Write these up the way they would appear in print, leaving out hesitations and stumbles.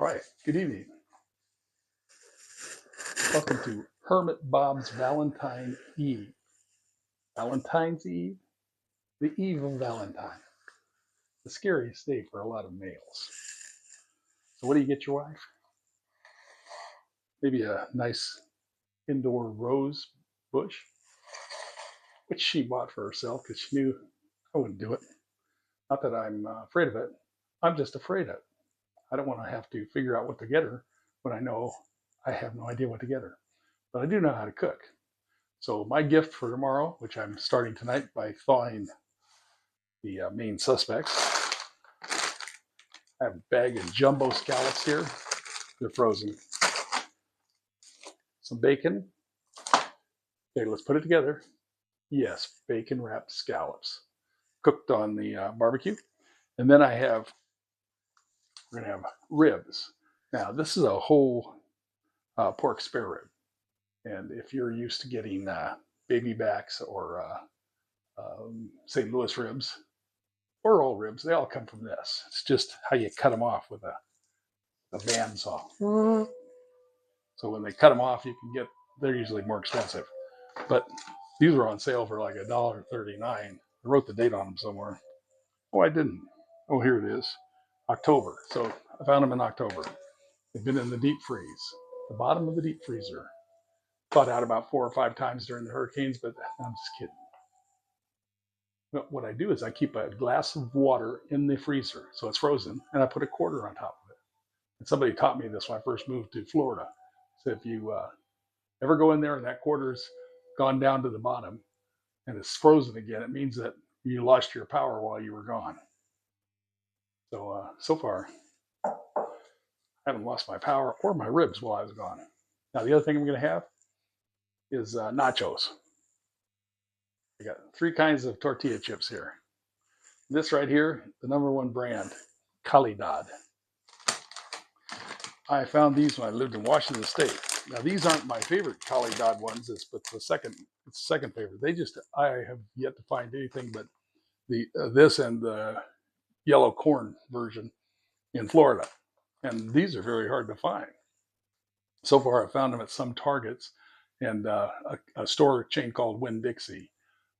All right, good evening. Welcome to Hermit Bob's Valentine Eve. Valentine's Eve, the eve of Valentine, the scariest day for a lot of males. So, what do you get your wife? Maybe a nice indoor rose bush, which she bought for herself because she knew I wouldn't do it. Not that I'm afraid of it, I'm just afraid of it. I don't want to have to figure out what to get her when I know I have no idea what to get her. But I do know how to cook. So, my gift for tomorrow, which I'm starting tonight by thawing the main suspects. I have a bag of jumbo scallops here. They're frozen. Some bacon. Okay, let's put it together. Yes, bacon wrapped scallops cooked on the barbecue. And then we're going to have ribs. Now, this is a whole pork spare rib. And if you're used to getting baby backs or St. Louis ribs or all ribs, they all come from this. It's just how you cut them off with a bandsaw. So when they cut them off, they're usually more expensive. But these were on sale for like $1.39. I wrote the date on them somewhere. Oh, I didn't. Oh, here it is. October. So I found them in October. They've been in the deep freeze, the bottom of the deep freezer. Thawed out about 4 or 5 times during the hurricanes, but I'm just kidding. But what I do is I keep a glass of water in the freezer, so it's frozen, and I put a quarter on top of it. And somebody taught me this when I first moved to Florida. So if you ever go in there and that quarter's gone down to the bottom and it's frozen again, it means that you lost your power while you were gone. So far, I haven't lost my power or my ribs while I was gone. Now, the other thing I'm going to have is nachos. I got 3 kinds of tortilla chips here. This right here, the #1 brand, Calidad. I found these when I lived in Washington State. Now, these aren't my favorite Calidad ones, but it's the second favorite. I have yet to find anything but this and the yellow corn version in Florida. And these are very hard to find. So far, I've found them at some Targets and a store chain called Winn-Dixie.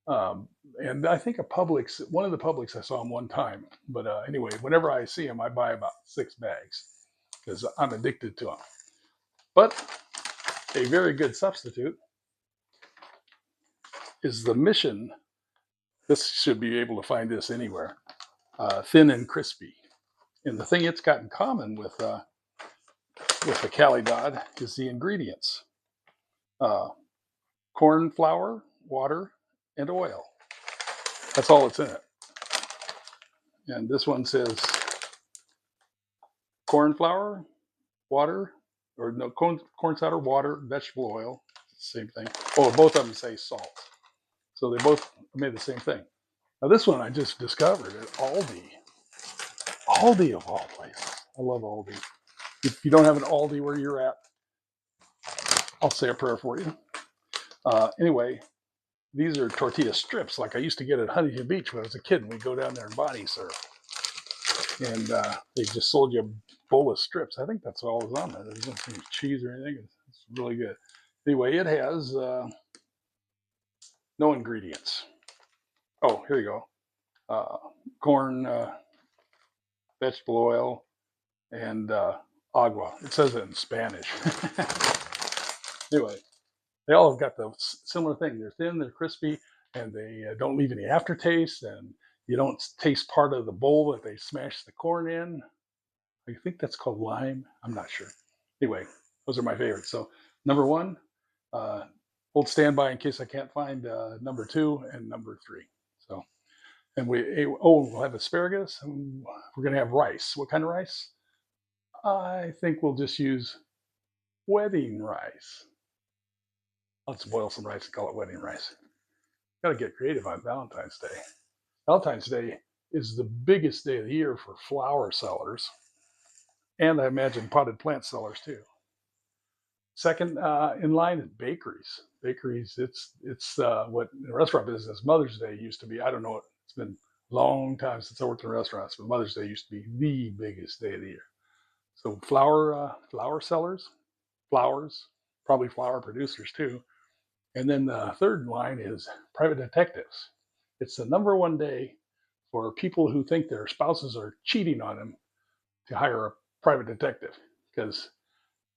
And I think one of the Publix, I saw them one time. But anyway, whenever I see them, I buy about 6 bags because I'm addicted to them. But a very good substitute is the Mission. This should be able to find this anywhere. Thin and crispy. And the thing it's got in common with the Calidad is the ingredients. Corn flour, water, and oil. That's all that's in it. And this one says corn flour, water, or no, corn flour, water, vegetable oil, same thing. Oh, both of them say salt. So they both made the same thing. Now this one I just discovered at Aldi. Aldi of all places. I love Aldi. If you don't have an Aldi where you're at, I'll say a prayer for you. Anyway, these are tortilla strips like I used to get at Huntington Beach when I was a kid and we'd go down there and body surf. And they just sold you a bowl of strips. I think that's all was on there. There's no cheese or anything. It's really good. Anyway, it has no ingredients. Oh, here you go. Corn, vegetable oil, and agua. It says it in Spanish. Anyway, they all have got the similar thing. They're thin, they're crispy, and they don't leave any aftertaste, and you don't taste part of the bowl that they smash the corn in. I think that's called lime. I'm not sure. Anyway, those are my favorites. So #1, hold standby in case I can't find #2 and #3. So, and we'll have asparagus. And we're going to have rice. What kind of rice? I think we'll just use wedding rice. Let's boil some rice and call it wedding rice. Got to get creative on Valentine's Day. Valentine's Day is the biggest day of the year for flower sellers, and I imagine potted plant sellers too. Second in line is bakeries. Bakeries, it's what in the restaurant business Mother's Day used to be. I don't know. It's been a long time since I worked in restaurants, but Mother's Day used to be the biggest day of the year. So flower sellers, flowers, probably flower producers too. And then the third line is private detectives. It's the number one day for people who think their spouses are cheating on them to hire a private detective because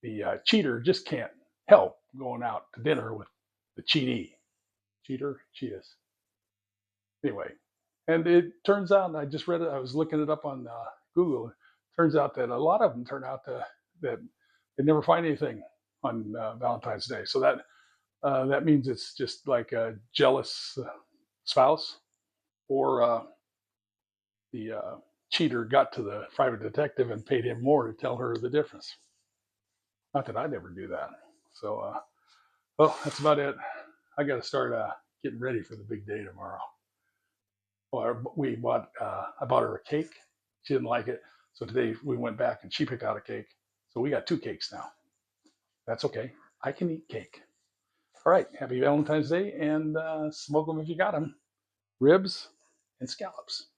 the cheater just can't help going out to dinner with the cheatee. Cheater, cheatess. Anyway, and it turns out, and I just read it, I was looking it up on Google. It turns out that a lot of them turn out that they never find anything on Valentine's Day. So that means it's just like a jealous spouse, or the cheater got to the private detective and paid him more to tell her the difference. Not that I'd ever do that. So, well, that's about it. I got to start getting ready for the big day tomorrow. Well, I bought her a cake. She didn't like it. So today we went back and she picked out a cake. So we got 2 cakes now. That's okay. I can eat cake. All right. Happy Valentine's Day, and smoke them if you got them. Ribs and scallops.